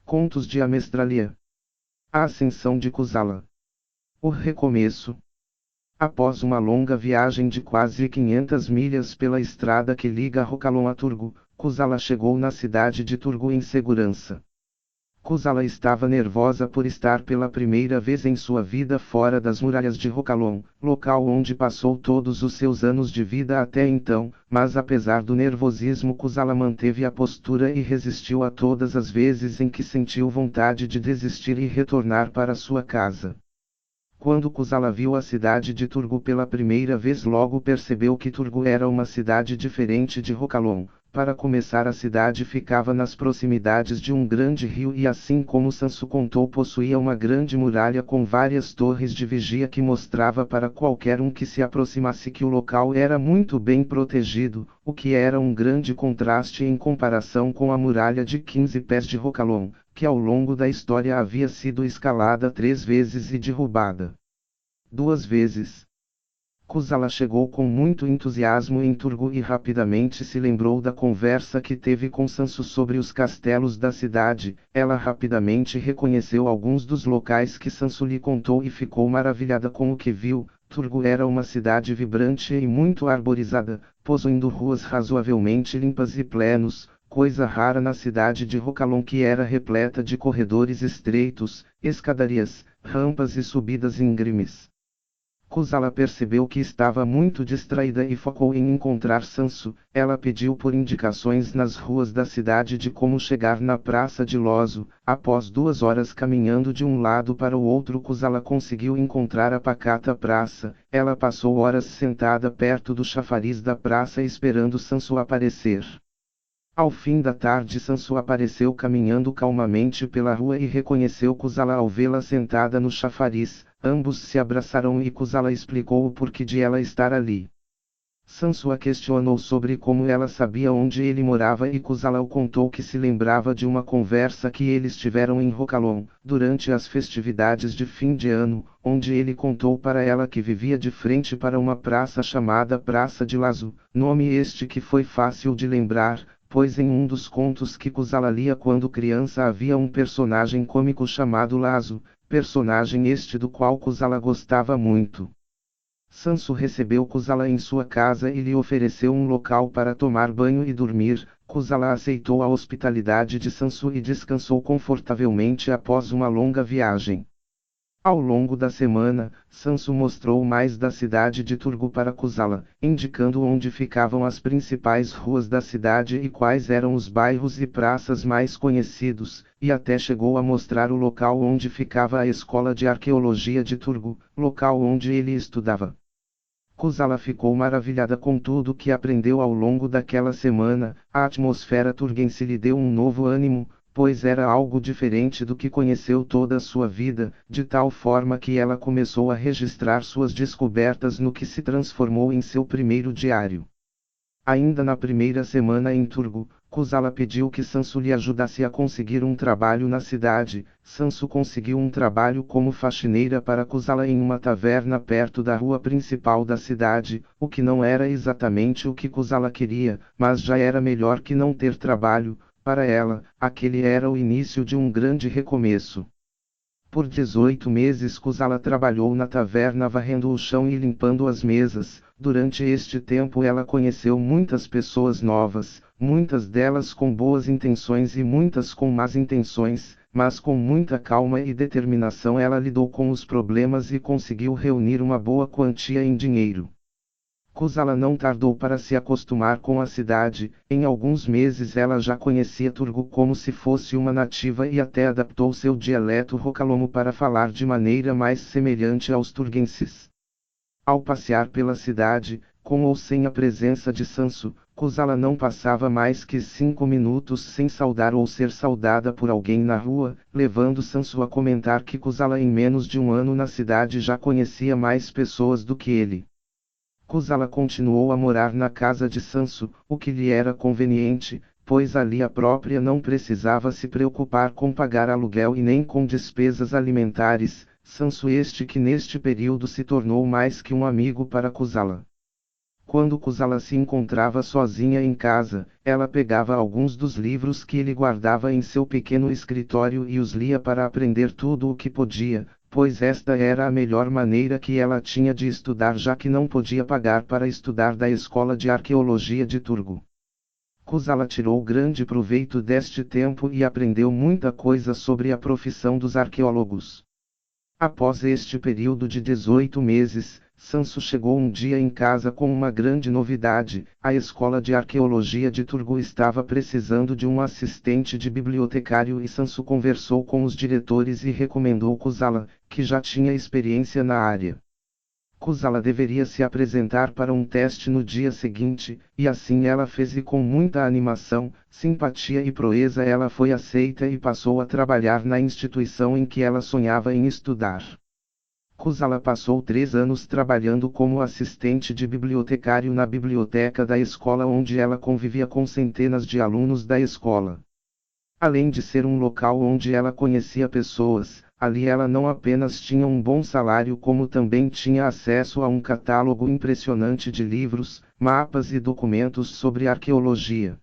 Contos de Amestralia. A ascensão de Kusala. O recomeço. Após uma longa viagem de quase 500 milhas pela estrada que liga Rokalon a Turgu, Kusala chegou na cidade de Turgu em segurança. Kusala estava nervosa por estar pela primeira vez em sua vida fora das muralhas de Rokalon, local onde passou todos os seus anos de vida até então, mas apesar do nervosismo Kusala manteve a postura e resistiu a todas as vezes em que sentiu vontade de desistir e retornar para sua casa. Quando Kusala viu a cidade de Turgu pela primeira vez, logo percebeu que Turgu era uma cidade diferente de Rokalon. Para começar, a cidade ficava nas proximidades de um grande rio e, assim como Sansu contou, possuía uma grande muralha com várias torres de vigia que mostrava para qualquer um que se aproximasse que o local era muito bem protegido, o que era um grande contraste em comparação com a muralha de 15 pés de Rokalon, que ao longo da história havia sido escalada 3 vezes e derrubada 2 vezes. Kusala chegou com muito entusiasmo em Turgu e rapidamente se lembrou da conversa que teve com Sansu sobre os castelos da cidade. Ela rapidamente reconheceu alguns dos locais que Sansu lhe contou e ficou maravilhada com o que viu. Turgu era uma cidade vibrante e muito arborizada, possuindo ruas razoavelmente limpas e plenos, coisa rara na cidade de Rokalon, que era repleta de corredores estreitos, escadarias, rampas e subidas íngremes. Kusala percebeu que estava muito distraída e focou em encontrar Sansu. Ela pediu por indicações nas ruas da cidade de como chegar na praça de Loso. Após 2 horas caminhando de um lado para o outro, Kusala conseguiu encontrar a pacata praça. Ela passou horas sentada perto do chafariz da praça esperando Sansu aparecer. Ao fim da tarde, Sansu apareceu caminhando calmamente pela rua e reconheceu Kusala ao vê-la sentada no chafariz. Ambos se abraçaram e Kusala explicou o porquê de ela estar ali. Sansu a questionou sobre como ela sabia onde ele morava e Kusala o contou que se lembrava de uma conversa que eles tiveram em Rokalon, durante as festividades de fim de ano, onde ele contou para ela que vivia de frente para uma praça chamada Praça de Lazo, nome este que foi fácil de lembrar, pois em um dos contos que Kusala lia quando criança havia um personagem cômico chamado Lazo, personagem este do qual Kusala gostava muito. Sansu recebeu Kusala em sua casa e lhe ofereceu um local para tomar banho e dormir. Kusala aceitou a hospitalidade de Sansu e descansou confortavelmente após uma longa viagem. Ao longo da semana, Sansu mostrou mais da cidade de Turgu para Kusala, indicando onde ficavam as principais ruas da cidade e quais eram os bairros e praças mais conhecidos, e até chegou a mostrar o local onde ficava a escola de arqueologia de Turgu, local onde ele estudava. Kusala ficou maravilhada com tudo que aprendeu ao longo daquela semana. A atmosfera turguense lhe deu um novo ânimo, pois era algo diferente do que conheceu toda a sua vida, de tal forma que ela começou a registrar suas descobertas no que se transformou em seu primeiro diário. Ainda na primeira semana em Turgu, Kusala pediu que Sansu lhe ajudasse a conseguir um trabalho na cidade. Sansu conseguiu um trabalho como faxineira para Kusala em uma taverna perto da rua principal da cidade, o que não era exatamente o que Kusala queria, mas já era melhor que não ter trabalho. Para ela, aquele era o início de um grande recomeço. Por 18 meses Kusala trabalhou na taverna varrendo o chão e limpando as mesas. Durante este tempo ela conheceu muitas pessoas novas, muitas delas com boas intenções e muitas com más intenções, mas com muita calma e determinação ela lidou com os problemas e conseguiu reunir uma boa quantia em dinheiro. Kusala não tardou para se acostumar com a cidade. Em alguns meses ela já conhecia Turgu como se fosse uma nativa e até adaptou seu dialeto rocalomo para falar de maneira mais semelhante aos turguenses. Ao passear pela cidade, com ou sem a presença de Sansu, Kusala não passava mais que 5 minutos sem saudar ou ser saudada por alguém na rua, levando Sansu a comentar que Kusala em menos de um ano na cidade já conhecia mais pessoas do que ele. Kusala continuou a morar na casa de Sansu, o que lhe era conveniente, pois ali a própria não precisava se preocupar com pagar aluguel e nem com despesas alimentares. Sansu este que neste período se tornou mais que um amigo para Kusala. Quando Kusala se encontrava sozinha em casa, ela pegava alguns dos livros que ele guardava em seu pequeno escritório e os lia para aprender tudo o que podia, pois esta era a melhor maneira que ela tinha de estudar, já que não podia pagar para estudar da Escola de Arqueologia de Turgu. Kusala tirou grande proveito deste tempo e aprendeu muita coisa sobre a profissão dos arqueólogos. Após este período de 18 meses, Sansu chegou um dia em casa com uma grande novidade: a Escola de Arqueologia de Turgu estava precisando de um assistente de bibliotecário e Sansu conversou com os diretores e recomendou Kusala, que já tinha experiência na área. Kusala deveria se apresentar para um teste no dia seguinte, e assim ela fez e com muita animação, simpatia e proeza ela foi aceita e passou a trabalhar na instituição em que ela sonhava em estudar. Kusala passou 3 anos trabalhando como assistente de bibliotecário na biblioteca da escola, onde ela convivia com centenas de alunos da escola. Além de ser um local onde ela conhecia pessoas, ali ela não apenas tinha um bom salário, como também tinha acesso a um catálogo impressionante de livros, mapas e documentos sobre arqueologia.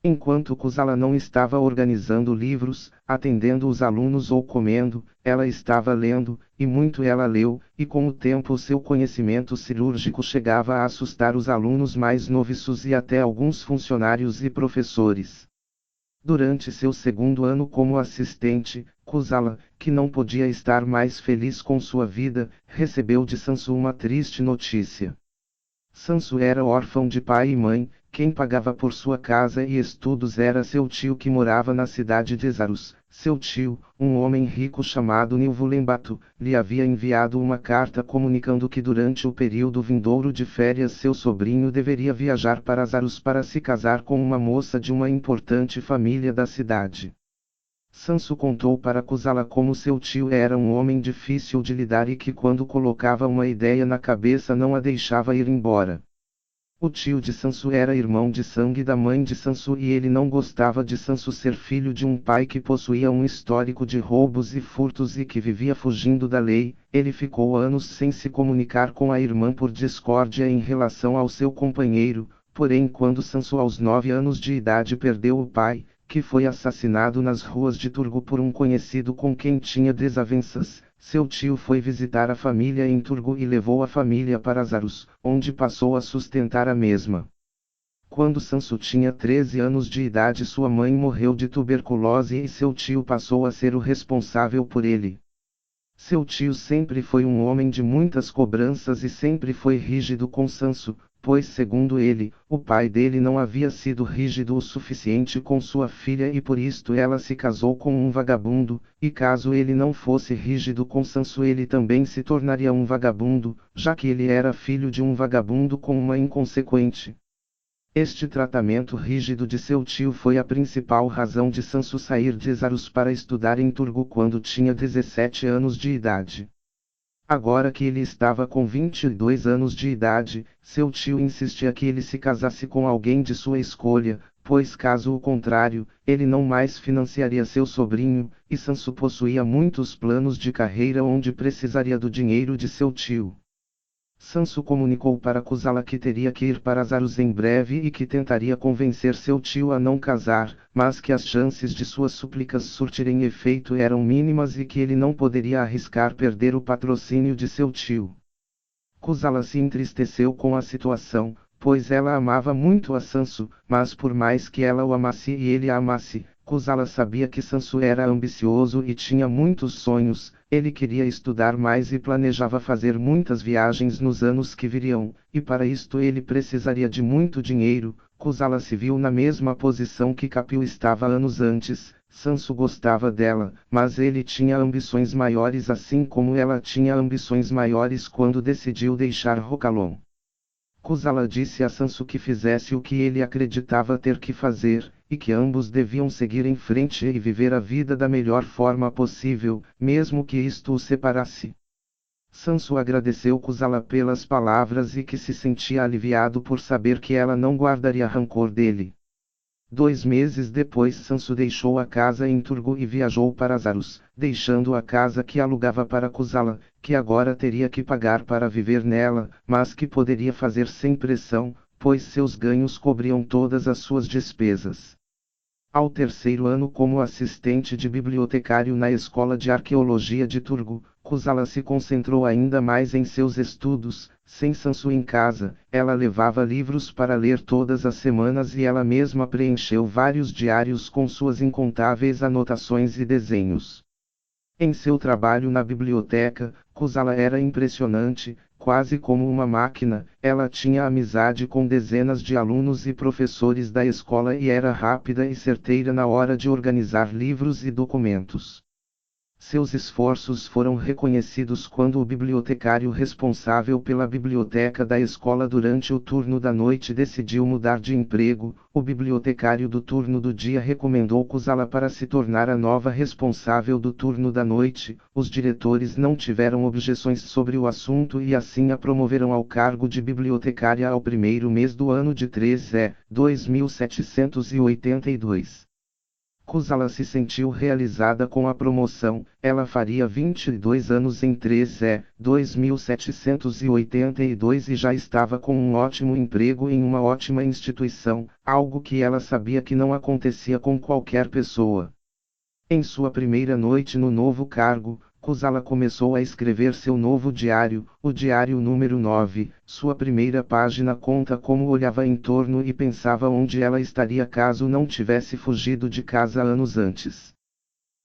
Enquanto Kusala não estava organizando livros, atendendo os alunos ou comendo, ela estava lendo, e muito ela leu, e com o tempo seu conhecimento cirúrgico chegava a assustar os alunos mais noviços e até alguns funcionários e professores. Durante seu segundo ano como assistente, Kusala, que não podia estar mais feliz com sua vida, recebeu de Sansu uma triste notícia. Sansu era órfão de pai e mãe, quem pagava por sua casa e estudos era seu tio que morava na cidade de Zarus. Seu tio, um homem rico chamado Nilvulembatu, lhe havia enviado uma carta comunicando que durante o período vindouro de férias seu sobrinho deveria viajar para Zarus para se casar com uma moça de uma importante família da cidade. Sansu contou para Kusala como seu tio era um homem difícil de lidar e que quando colocava uma ideia na cabeça não a deixava ir embora. O tio de Sansu era irmão de sangue da mãe de Sansu e ele não gostava de Sansu ser filho de um pai que possuía um histórico de roubos e furtos e que vivia fugindo da lei. Ele ficou anos sem se comunicar com a irmã por discórdia em relação ao seu companheiro, porém quando Sansu aos 9 anos de idade perdeu o pai, que foi assassinado nas ruas de Turgu por um conhecido com quem tinha desavenças, seu tio foi visitar a família em Turgu e levou a família para Zarus, onde passou a sustentar a mesma. Quando Sansu tinha 13 anos de idade, sua mãe morreu de tuberculose e seu tio passou a ser o responsável por ele. Seu tio sempre foi um homem de muitas cobranças e sempre foi rígido com Sansu, pois segundo ele, o pai dele não havia sido rígido o suficiente com sua filha e por isto ela se casou com um vagabundo, e caso ele não fosse rígido com Sansu ele também se tornaria um vagabundo, já que ele era filho de um vagabundo com uma inconsequente. Este tratamento rígido de seu tio foi a principal razão de Sansu sair de Zarus para estudar em Turgu quando tinha 17 anos de idade. Agora que ele estava com 22 anos de idade, seu tio insistia que ele se casasse com alguém de sua escolha, pois caso o contrário, ele não mais financiaria seu sobrinho, e Sansu possuía muitos planos de carreira onde precisaria do dinheiro de seu tio. Sansu comunicou para Kusala que teria que ir para Zarus em breve e que tentaria convencer seu tio a não casar, mas que as chances de suas súplicas surtirem efeito eram mínimas e que ele não poderia arriscar perder o patrocínio de seu tio. Kusala se entristeceu com a situação, pois ela amava muito a Sansu, mas por mais que ela o amasse e ele a amasse, Kusala sabia que Sansu era ambicioso e tinha muitos sonhos. Ele queria estudar mais e planejava fazer muitas viagens nos anos que viriam, e para isto ele precisaria de muito dinheiro. Kusala se viu na mesma posição que Kapil estava anos antes. Sansu gostava dela, mas ele tinha ambições maiores assim como ela tinha ambições maiores quando decidiu deixar Rokalon. Kusala disse a Sansu que fizesse o que ele acreditava ter que fazer, e que ambos deviam seguir em frente e viver a vida da melhor forma possível, mesmo que isto os separasse. Sansu agradeceu Kusala pelas palavras e que se sentia aliviado por saber que ela não guardaria rancor dele. 2 meses depois Sansu deixou a casa em Turgu e viajou para Zaros, deixando a casa que alugava para Kusala, que agora teria que pagar para viver nela, mas que poderia fazer sem pressão, pois seus ganhos cobriam todas as suas despesas. Ao terceiro ano como assistente de bibliotecário na Escola de Arqueologia de Turgu, Kusala se concentrou ainda mais em seus estudos. Sem Sansu em casa, ela levava livros para ler todas as semanas e ela mesma preencheu vários diários com suas incontáveis anotações e desenhos. Em seu trabalho na biblioteca, Kusala era impressionante, quase como uma máquina. Ela tinha amizade com dezenas de alunos e professores da escola e era rápida e certeira na hora de organizar livros e documentos. Seus esforços foram reconhecidos quando o bibliotecário responsável pela biblioteca da escola durante o turno da noite decidiu mudar de emprego. O bibliotecário do turno do dia recomendou Kusala para se tornar a nova responsável do turno da noite. Os diretores não tiveram objeções sobre o assunto e assim a promoveram ao cargo de bibliotecária ao primeiro mês do ano de 2782. Kusala se sentiu realizada com a promoção. Ela faria 22 anos em 2782 e já estava com um ótimo emprego em uma ótima instituição, algo que ela sabia que não acontecia com qualquer pessoa. Em sua primeira noite no novo cargo, Kusala começou a escrever seu novo diário, o diário número 9. Sua primeira página conta como olhava em torno e pensava onde ela estaria caso não tivesse fugido de casa anos antes.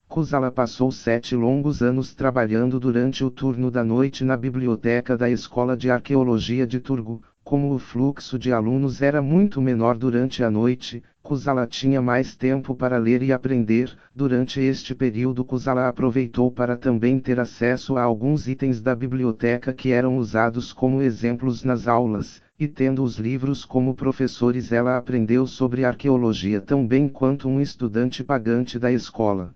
Kusala passou 7 longos anos trabalhando durante o turno da noite na biblioteca da Escola de Arqueologia de Turgu. Como o fluxo de alunos era muito menor durante a noite, Kusala tinha mais tempo para ler e aprender. Durante este período Kusala aproveitou para também ter acesso a alguns itens da biblioteca que eram usados como exemplos nas aulas, e tendo os livros como professores ela aprendeu sobre arqueologia tão bem quanto um estudante pagante da escola.